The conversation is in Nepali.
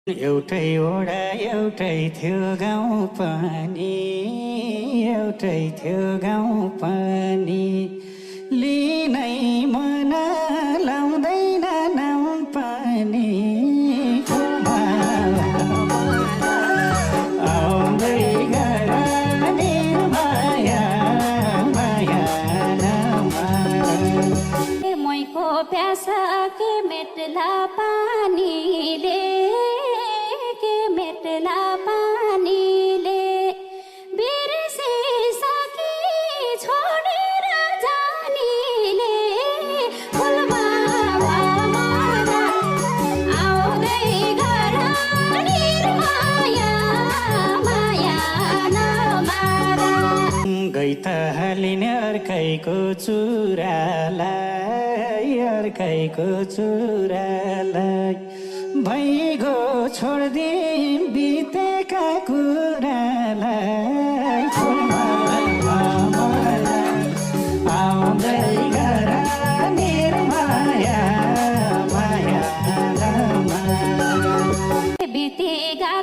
एउटै ओडा एउटै थियो गाउँ पनि एउटै थियो गाउँ पनि लिनै मन लाउँदैन नाउँ पनि आउँदै गर निर्माया माया मैको प्यासा के मेटला पानीले मेटला पानीले बिर्सिसकी छोडेर जानीले फुलमा आउँदै गर निर्माया माया नमारा गई त हालिने अर्कैको चुरालाई भइगो छोड्दिम बितेका कुरालाई आउँदै गर निर्माया माया बितेगा